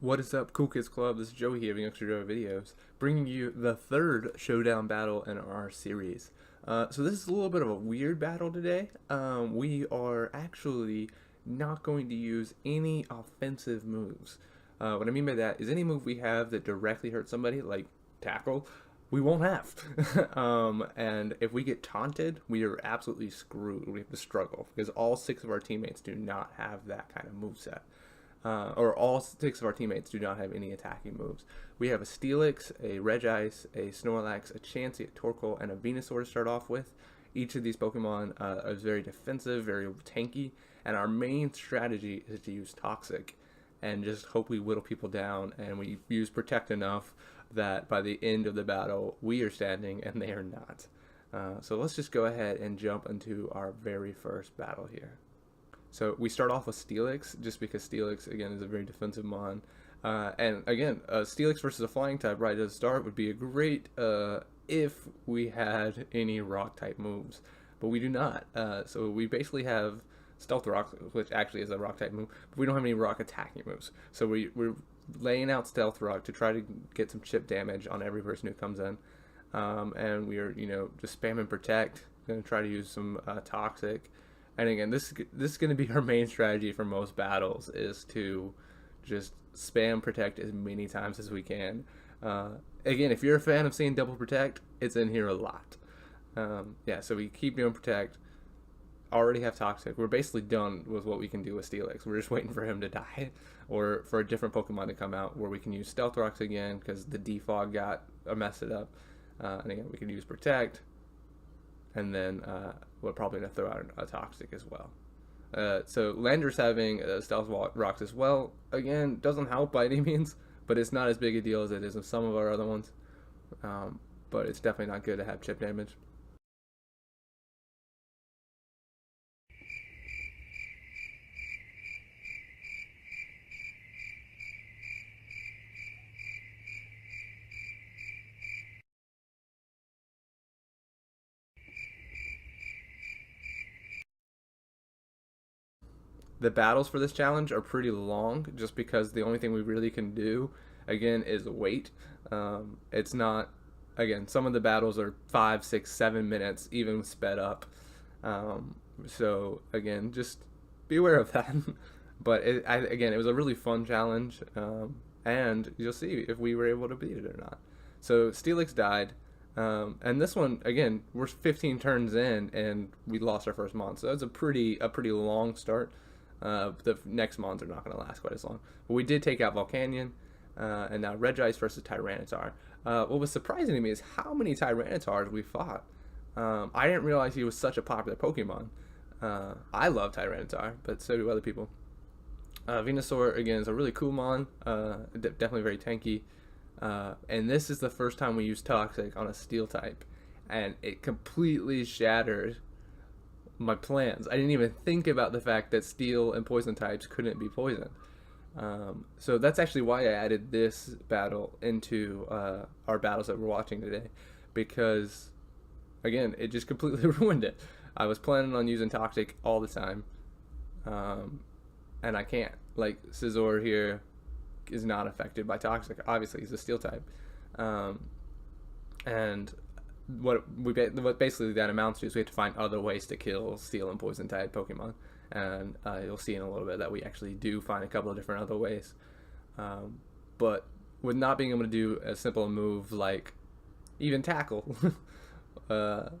What is up, Cool Kids Club? This is Joey here of Youngster Joey videos, bringing you the third Showdown battle in our series. So this is a little bit of a weird battle today. We are actually not going to use any offensive moves. What I mean by that is any move we have that directly hurts somebody, like tackle, we won't have. And if we get taunted, we are absolutely screwed. We have to struggle because all six of our teammates do not have that kind of moveset. Or all six of our teammates do not have any attacking moves. We have a Steelix, a Regice, a Snorlax, a Chansey, a Torkoal, and a Venusaur to start off with. Each of these Pokemon is very defensive, very tanky, and our main strategy is to use Toxic and just hope we whittle people down, and we use Protect enough that by the end of the battle, we are standing and they are not. So let's just go ahead and jump into our very first battle here. So we start off with Steelix, just because Steelix, again, is a very defensive mon. And again, Steelix versus a flying type right at the start would be a great if we had any rock type moves. But we do not. So we basically have Stealth Rock, which actually is a rock type move, but we don't have any rock attacking moves. So we're laying out Stealth Rock to try to get some chip damage on every person who comes in. And we are, just spamming Protect, going to try to use some Toxic. And again, this is going to be our main strategy for most battles, is to just spam Protect as many times as we can. Again, if you're a fan of seeing double Protect, it's in here a lot. Yeah, so we keep doing Protect. Already have Toxic. We're basically done with what we can do with Steelix. We're just waiting for him to die, or for a different Pokemon to come out where we can use Stealth Rocks again, because the Defog got messed it up. And again, we can use Protect. And then we're probably going to throw out a Toxic as well. So Lander's having Stealth Rocks as well. Again, doesn't help by any means, but it's not as big a deal as it is with some of our other ones. But it's definitely not good to have chip damage. The battles for this challenge are pretty long, just because the only thing we really can do, again, is wait. It's not, again, some of the battles are 5, 6, 7 minutes, even sped up. So again, just be aware of that. But again, it was a really fun challenge, and you'll see if we were able to beat it or not. So Steelix died. And this one, again, we're 15 turns in and we lost our first mon, so that's a pretty long start. The next mons are not going to last quite as long. But we did take out Volcanion, and now Regice versus Tyranitar. What was surprising to me is how many Tyranitars we fought. I didn't realize he was such a popular Pokemon. I love Tyranitar, but so do other people. Venusaur, again, is a really cool mon, definitely very tanky. And this is the first time we use Toxic on a Steel type, and it completely shattered my plans. I didn't even think about the fact that Steel and Poison types couldn't be poisoned. So that's actually why I added this battle into our battles that we're watching today, because, again, it just completely ruined it. I was planning on using Toxic all the time, and I can't. Like, Scizor here is not affected by Toxic. Obviously, he's a Steel type, and what basically that amounts to is we have to find other ways to kill Steel and Poison type Pokemon, and you'll see in a little bit that we actually do find a couple of different other ways. But with not being able to do a simple move like even Tackle, or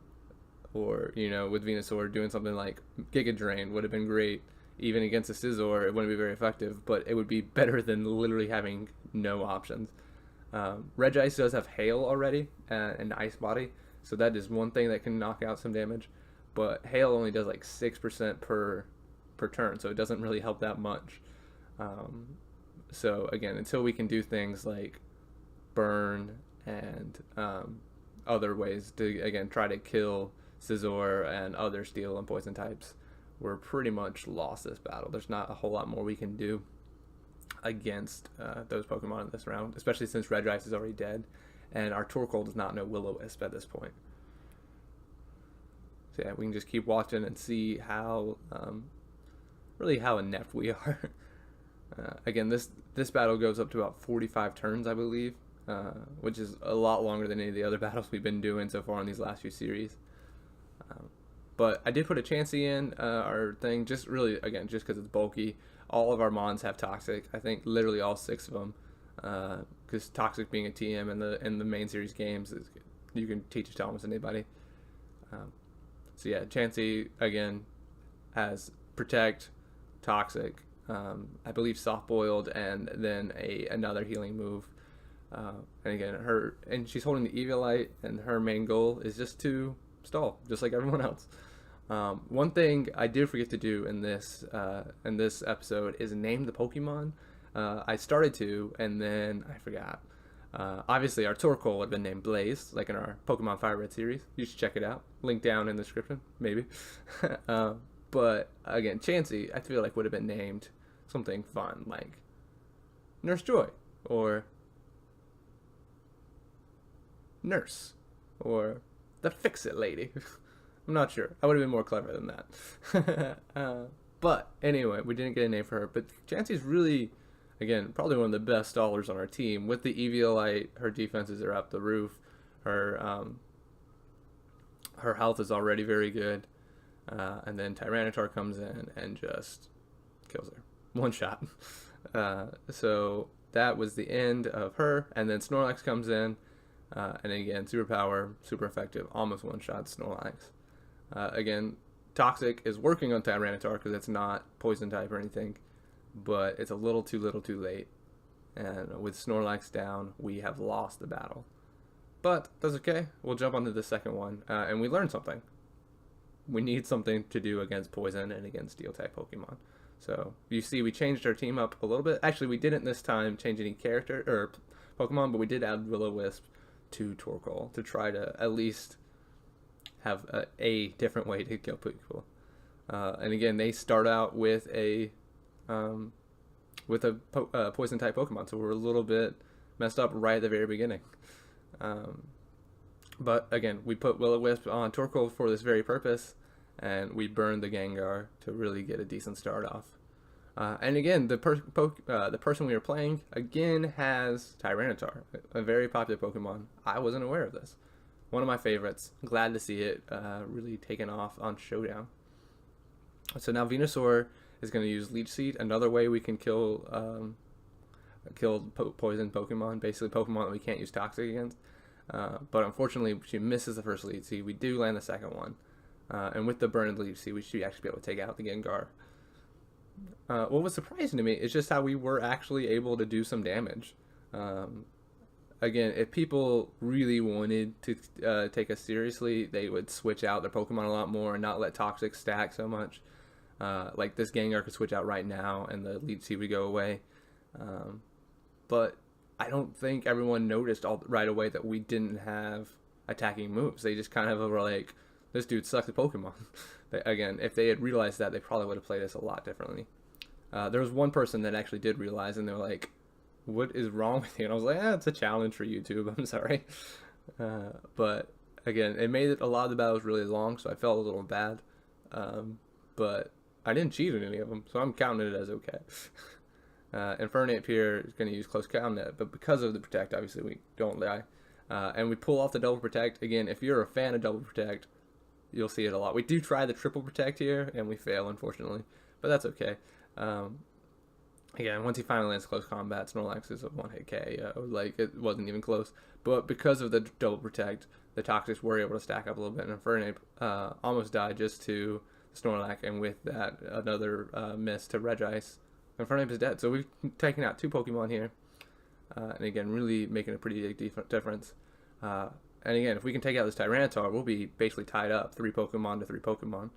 with Venusaur doing something like Giga Drain would have been great. Even against a Scizor, it wouldn't be very effective, but it would be better than literally having no options. Regice does have Hail already and Ice Body, so that is one thing that can knock out some damage. But Hail only does like 6% per turn, so it doesn't really help that much. So again, until we can do things like Burn and other ways to, again, try to kill Scizor and other Steel and Poison types, we're pretty much lost this battle. There's not a whole lot more we can do against those Pokemon in this round, especially since Regice is already dead, and our Torkoal does not know Will-O-Wisp at this point. So yeah, we can just keep watching and see how, really how inept we are. Again, this battle goes up to about 45 turns, I believe, which is a lot longer than any of the other battles we've been doing so far in these last few series. But I did put a Chansey in our thing, just really, again, just because it's bulky. All of our mons have Toxic. I think literally all 6 of them, because Toxic being a TM in the main series games, you can teach it to almost anybody. So yeah, Chansey again has Protect, Toxic, I believe Soft Boiled, and then another healing move. And again, she's holding the Eviolite, and her main goal is just to stall, just like everyone else. One thing I did forget to do in this episode is name the Pokemon. I started to, and then I forgot. Obviously, our Torkoal would have been named Blaze, like in our Pokemon Fire Red series. You should check it out. Link down in the description, maybe. But again, Chansey, I feel like would have been named something fun, like Nurse Joy, or Nurse, or the Fix-It Lady. I'm not sure. I would have been more clever than that. But anyway, we didn't get a name for her. But Chansey's really, again, probably one of the best stallers on our team. With the Eviolite, her defenses are up the roof. Her health is already very good. And then Tyranitar comes in and just kills her. One shot. So that was the end of her. And then Snorlax comes in. And again, superpower, super effective, almost one-shot Snorlax. Again, Toxic is working on Tyranitar because it's not poison type or anything, but it's a little too late. And with Snorlax down, we have lost the battle. But that's okay. We'll jump onto the second one, and we learned something. We need something to do against poison and against steel-type Pokemon. So you see, we changed our team up a little bit. Actually, we didn't this time change any character or Pokemon, but we did add Will-O-Wisp to Torkoal to try to at least have a different way to kill people. And again, they start out with a poison type Pokemon, so we're a little bit messed up right at the very beginning. But again, we put Will-O-Wisp on Torkoal for this very purpose, and we burned the Gengar to really get a decent start off. And again, the person we were playing, again, has Tyranitar, a very popular Pokemon. I wasn't aware of this. One of my favorites. Glad to see it really taken off on Showdown. So now Venusaur is going to use Leech Seed, another way we can kill poison Pokemon, basically Pokemon that we can't use Toxic against. But unfortunately, she misses the first Leech Seed. We do land the second one. And with the burned Leech Seed, we should actually be able to take out the Gengar. What was surprising to me is just how we were actually able to do some damage. Again, if people really wanted to take us seriously, they would switch out their Pokemon a lot more and not let Toxic stack so much. Like this Gengar could switch out right now and the Leech Seed would go away. But I don't think everyone noticed right away that we didn't have attacking moves. They just kind of were like, this dude sucks at Pokemon. Again, if they had realized that, they probably would have played us a lot differently. There was one person that actually did realize, and they were like, what is wrong with you? And I was like, it's a challenge for YouTube. I'm sorry. But again, it made it a lot of the battles really long, so I felt a little bad. But I didn't cheat in any of them, so I'm counting it as okay. Infernape here is going to use Close Combat, but because of the Protect, obviously we don't die. And we pull off the Double Protect. Again, if you're a fan of Double Protect, you'll see it a lot. We do try the Triple Protect here, and we fail, unfortunately. But that's okay. Again, once he finally lands Close Combat, Snorlax is a one-hit KO. Like, it wasn't even close. But because of the Double Protect, the Toxics were able to stack up a little bit, and Infernape almost died just to Snorlax, and with that, another miss to Regice. Infernape is dead. So we've taken out 2 Pokemon here. And again, really making a pretty big difference. And again, if we can take out this Tyranitar, we'll be basically tied up 3 Pokemon to 3 Pokemon.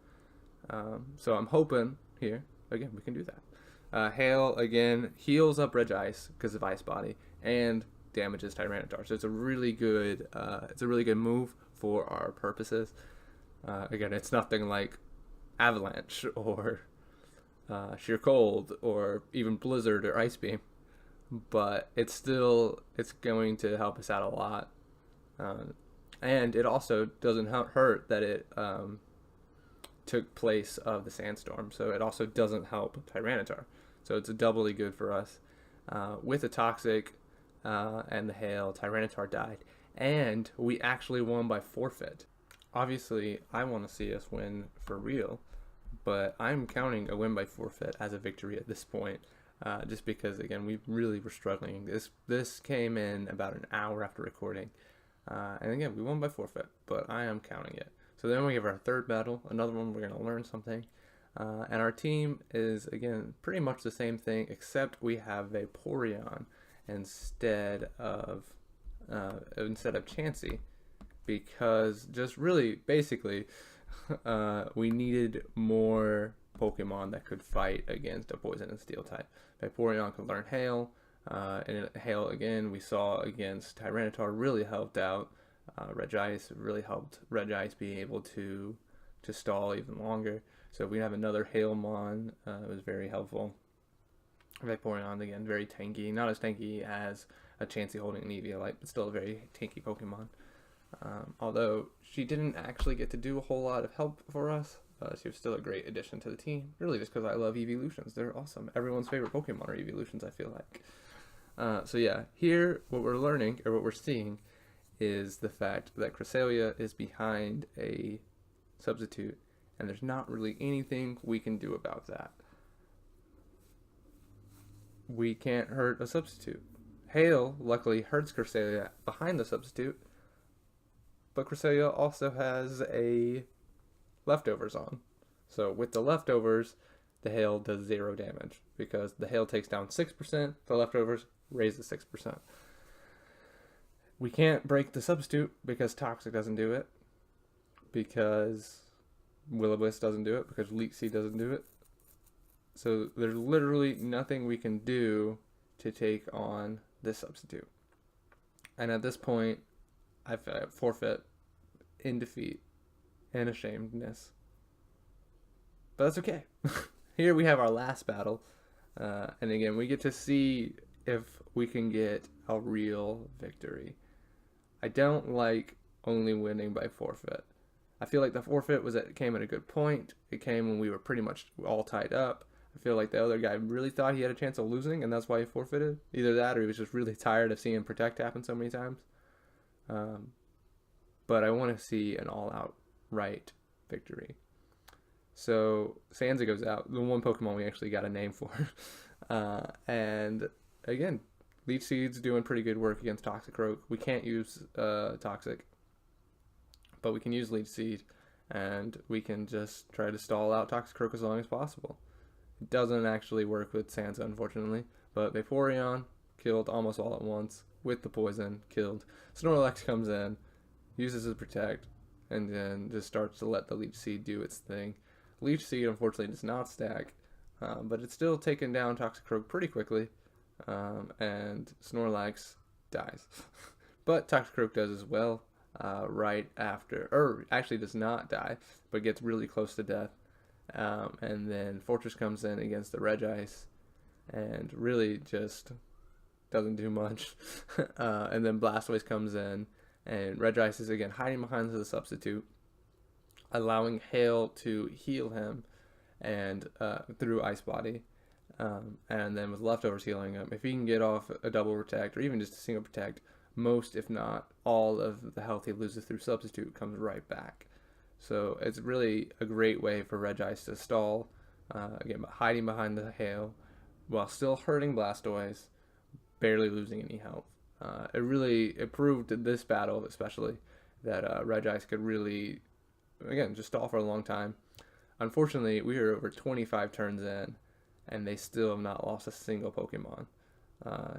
So I'm hoping here, again, we can do that. Hail, again, heals up Regice because of Ice Body and damages Tyranitar. So it's a really good move for our purposes. Again, it's nothing like Avalanche or Sheer Cold or even Blizzard or Ice Beam, but it's going to help us out a lot. And it also doesn't hurt that it took place of the Sandstorm, so it also doesn't help Tyranitar. so it's doubly good for us. With the Toxic and the Hail, Tyranitar died, and we actually won by forfeit. Obviously, I want to see us win for real, but I'm counting a win by forfeit as a victory at this point, just because, again, we really were struggling. This came in about an hour after recording, and again, we won by forfeit, but I am counting it. So then we have our third battle, another one we're going to learn something, and our team is, again, pretty much the same thing, except we have Vaporeon instead of Chansey, because just really basically we needed more Pokemon that could fight against a Poison and Steel type. Vaporeon could learn Hail, and Hail again we saw against Tyranitar really helped out. Regice really helped Regice be able to stall even longer. So if we have another Hailmon, it was very helpful. Vaporeon again very tanky, not as tanky as a Chansey holding an Eviolite, but still a very tanky Pokemon. Although she didn't actually get to do a whole lot of help for us, she was still a great addition to the team. Really, just because I love evolutions, they're awesome. Everyone's favorite Pokemon are evolutions, I feel like. So yeah, here what we're learning or what we're seeing is the fact that Cresselia is behind a substitute, and there's not really anything we can do about that. We can't hurt a substitute. Hail luckily hurts Cresselia behind the substitute, but Cresselia also has a leftovers on. So with the leftovers, the Hail does 0 damage because the Hail takes down 6%, the leftovers raises 6%. We can't break the substitute because Toxic doesn't do it, because Will-O-Wisp doesn't do it, because Leech Seed doesn't do it. So there's literally nothing we can do to take on this substitute. And at this point, I forfeit in defeat and ashamedness. But that's okay. Here we have our last battle. And again, we get to see if we can get a real victory. I don't like only winning by forfeit. I feel like the forfeit came at a good point. It came when we were pretty much all tied up. I feel like the other guy really thought he had a chance of losing, and that's why he forfeited. Either that, or he was just really tired of seeing Protect happen so many times. But I want to see an all-out right victory. So Sansa goes out, the one Pokemon we actually got a name for. And again, Leech Seed's doing pretty good work against Toxicroak. We can't use Toxic, but we can use Leech Seed, and we can just try to stall out Toxicroak as long as possible. It doesn't actually work with Sansa, unfortunately, but Vaporeon killed almost all at once with the poison, killed. Snorlax comes in, uses his Protect, and then just starts to let the Leech Seed do its thing. Leech Seed, unfortunately, does not stack, but it's still taken down Toxicroak pretty quickly, and Snorlax dies. But Toxicroak does as well right after, or actually does not die, but gets really close to death. And then Fortress comes in against the Regice and really just doesn't do much. And then Blastoise comes in, and Regice is again hiding behind the substitute, allowing Hail to heal him and through Ice Body. And then with leftovers healing him, if he can get off a double Protect or even just a single Protect, most if not all of the health he loses through substitute comes right back. So it's really a great way for Regice to stall, again, hiding behind the Hail while still hurting Blastoise, barely losing any health. It proved in this battle especially that Regice could really, again, just stall for a long time. Unfortunately, we are over 25 turns in, and they still have not lost a single Pokemon.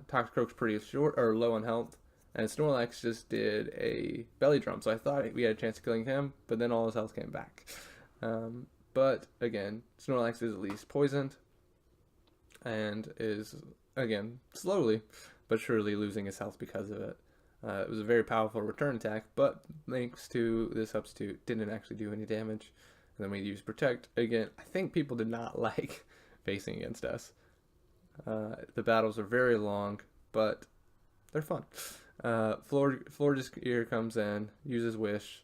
Toxicroak's pretty short or low on health, and Snorlax just did a belly drum, so I thought we had a chance of killing him, but then all his health came back. But again, Snorlax is at least poisoned, and is, again, slowly but surely losing his health because of it. It was a very powerful return attack, but thanks to the substitute, didn't actually do any damage. And then we used Protect. Again, I think people did not like facing against us. The battles are very long, but they're fun. Florges comes in, uses Wish,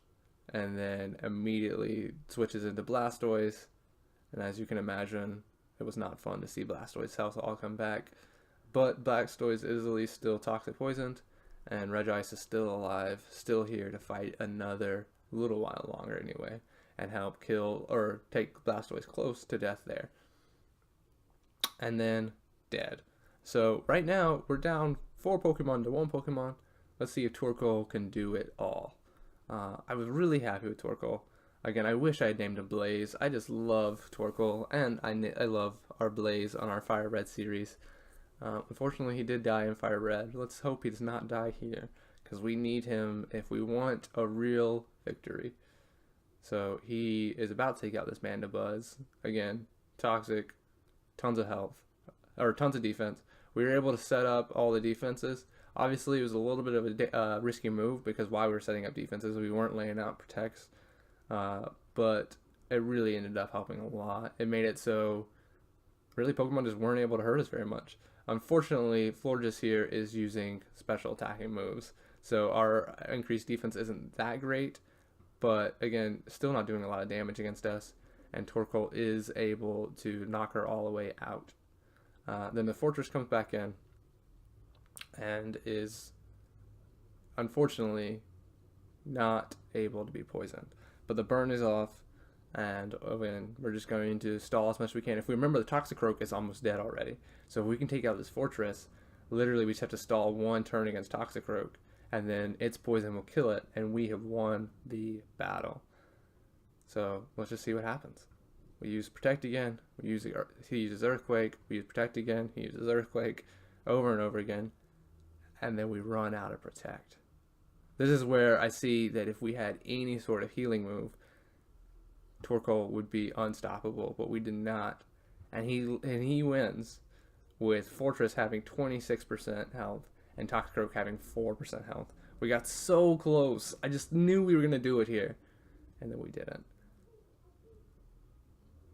and then immediately switches into Blastoise. And as you can imagine, it was not fun to see Blastoise's health all come back. But Blastoise is at least still toxic poisoned, and Regice is still alive, still here to fight another little while longer anyway, and help kill or take Blastoise close to death there. And then dead. So right now we're down 4 Pokemon to 1 Pokemon. Let's see if Torkoal can do it all. I was really happy with Torkoal. Again, I wish I had named him Blaze. I just love Torkoal, and I love our Blaze on our Fire Red series. Unfortunately, he did die in Fire Red. Let's hope he does not die here, because we need him if we want a real victory. So he is about to take out this Mandibuzz. Again, toxic, tons of health, or tons of defense. We were able to set up all the defenses. Obviously, it was a little bit of a risky move, because while we were setting up defenses, we weren't laying out protects. But it really ended up helping a lot. It made it so really Pokemon just weren't able to hurt us very much. Unfortunately, Florges here is using special attacking moves, so our increased defense isn't that great, but again, still not doing a lot of damage against us, and Torkoal is able to knock her all the way out. Then the Fortress comes back in and is unfortunately not able to be poisoned, but the burn is off, and again, we're just going to stall as much as we can. If we remember, the Toxicroak is almost dead already, so if we can take out this Fortress, literally we just have to stall 1 turn against Toxicroak, and then its poison will kill it, and we have won the battle. So let's just see what happens. We use Protect again, he uses Earthquake, we use Protect again, he uses Earthquake, over and over again, and then we run out of Protect. This is where I see that if we had any sort of healing move, Torkoal would be unstoppable, but we did not, and he wins with Fortress having 26% health and Toxicroak having 4% health. We got so close. I just knew we were gonna do it here, and then we didn't.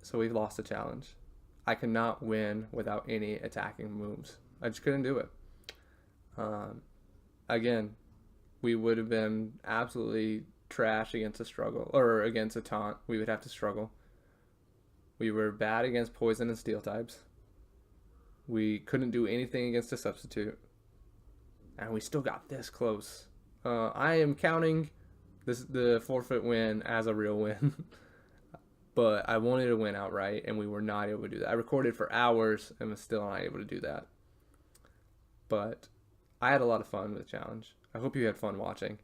So we've lost the challenge. I could not win without any attacking moves. I just couldn't do it. Again, we would have been absolutely trash against a struggle, or against a taunt. We would have to struggle. We were bad against poison and steel types. We couldn't do anything against a substitute, and we still got this close. I am counting the forfeit win as a real win, but I wanted to win outright, and we were not able to do that. I recorded for hours and was still not able to do that, but I had a lot of fun with the challenge. I hope you had fun watching.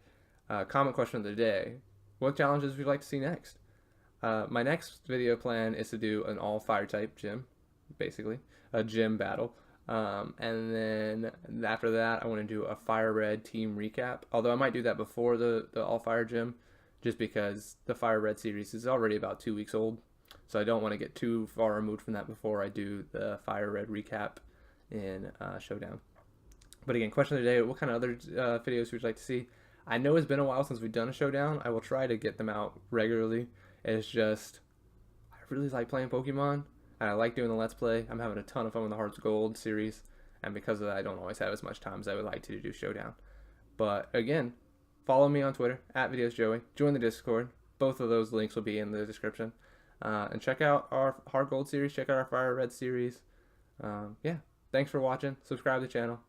Comment question of the day: what challenges would you like to see next? My next video plan is to do an all fire type gym, basically a gym battle, and then after that I want to do a Fire Red team recap, although I might do that before the all fire gym, just because the Fire Red series is already about 2 weeks old, so I don't want to get too far removed from that before I do the Fire Red recap in Showdown. But again, question of the day: what kind of other videos would you like to see? I know it's been a while since we've done a Showdown. I will try to get them out regularly. It's just, I really like playing Pokemon, and I like doing the Let's Play. I'm having a ton of fun with the Hearts Gold series, and because of that, I don't always have as much time as I would like to do Showdown. But again, follow me on Twitter, @VideosJoey. Join the Discord. Both of those links will be in the description. And check out our Heart Gold series. Check out our Fire Red series. Yeah, thanks for watching. Subscribe to the channel.